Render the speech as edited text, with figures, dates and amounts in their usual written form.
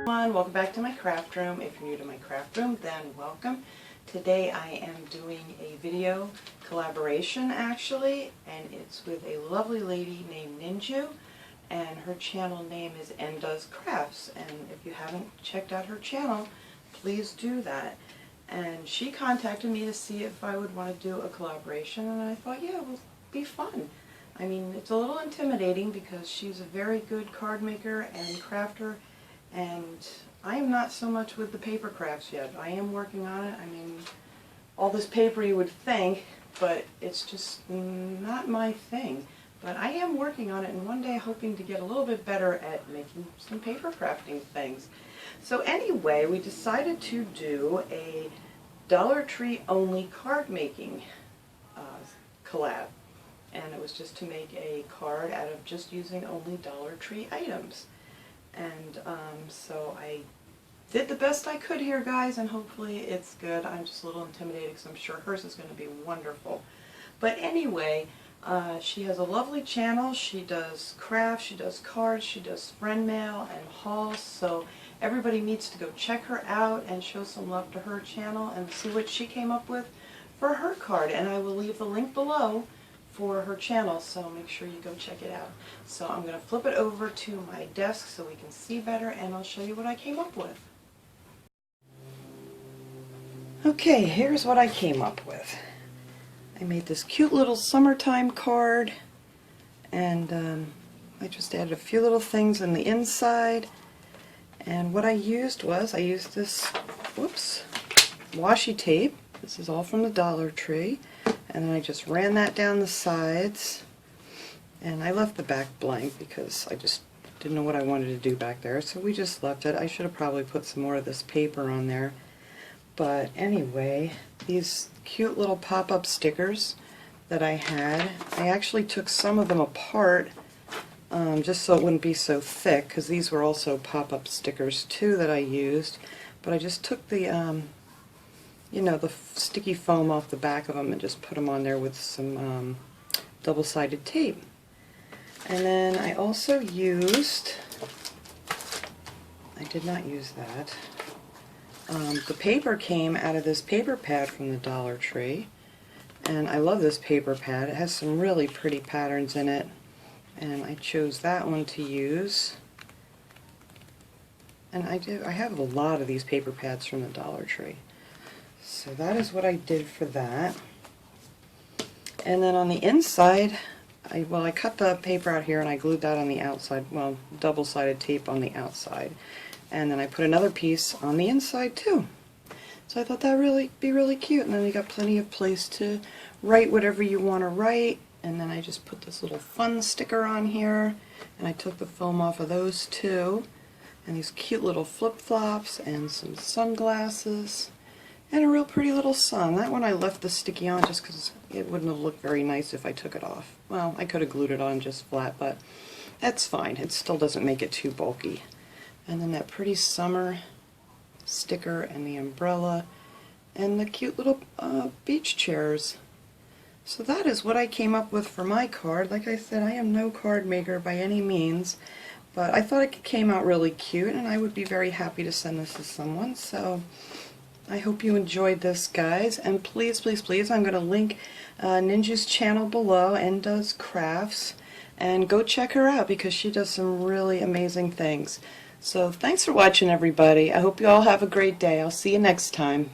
Welcome back to my craft room. If you're new to my craft room, then welcome. Today I am doing a video collaboration actually, and it's with a lovely lady named Ninju, and her channel name is Does Crafts, and if you haven't checked out her channel, please do that. And she contacted me to see if I would want to do a collaboration, and I thought, yeah, it will be fun. I mean, it's a little intimidating because she's a very good card maker and crafter, and I am not so much with the paper crafts yet. I am working on it. I mean, all this paper you would think, but it's just not my thing. But I am working on it, and one day hoping to get a little bit better at making some paper crafting things. So anyway, we decided to do a Dollar Tree only card making collab. And it was just to make a card out of just using only Dollar Tree items. And so I did the best I could here, guys, and hopefully it's good. I'm just a little intimidated because I'm sure hers is going to be wonderful. But anyway, she has a lovely channel. She does crafts, she does cards, she does friend mail and hauls, so everybody needs to go check her out and show some love to her channel and see what she came up with for her card. And I will leave the link below for her channel, so make sure you go check it out. So I'm going to flip it over to my desk so we can see better, and I'll show you what I came up with. Okay, here's what I came up with. I made this cute little summertime card, and I just added a few little things in the inside, and what I used was, I used this, whoops, washi tape. This is all from the Dollar Tree. And then I just ran that down the sides, and I left the back blank because I just didn't know what I wanted to do back there, so we just left it. I should have probably put some more of this paper on there. But anyway, these cute little pop-up stickers that I had, I actually took some of them apart just so it wouldn't be so thick, because these were also pop-up stickers too that I used. But I just took the you know, the sticky foam off the back of them and just put them on there with some double-sided tape. And then I also used, I did not use that, the paper came out of this paper pad from the Dollar Tree, and I love this paper pad. It has some really pretty patterns in it, and I chose that one to use. And I have a lot of these paper pads from the Dollar Tree. So that is what I did for that. And then on the inside, I cut the paper out here and I glued that on the outside, well, double-sided tape on the outside. And then I put another piece on the inside too. So I thought that would be really cute, and then you got plenty of place to write whatever you want to write. And then I just put this little fun sticker on here, and I took the foam off of those too. And these cute little flip-flops and some sunglasses. And a real pretty little sun. That one I left the sticky on just because it wouldn't have looked very nice if I took it off. Well, I could have glued it on just flat, but that's fine. It still doesn't make it too bulky. And then that pretty summer sticker and the umbrella and the cute little beach chairs. So that is what I came up with for my card. Like I said, I am no card maker by any means, but I thought it came out really cute, and I would be very happy to send this to someone. So I hope you enjoyed this, guys, and please, please, please, I'm going to link Ninju's channel below, Does Crafts, and go check her out because she does some really amazing things. So thanks for watching, everybody. I hope you all have a great day. I'll see you next time.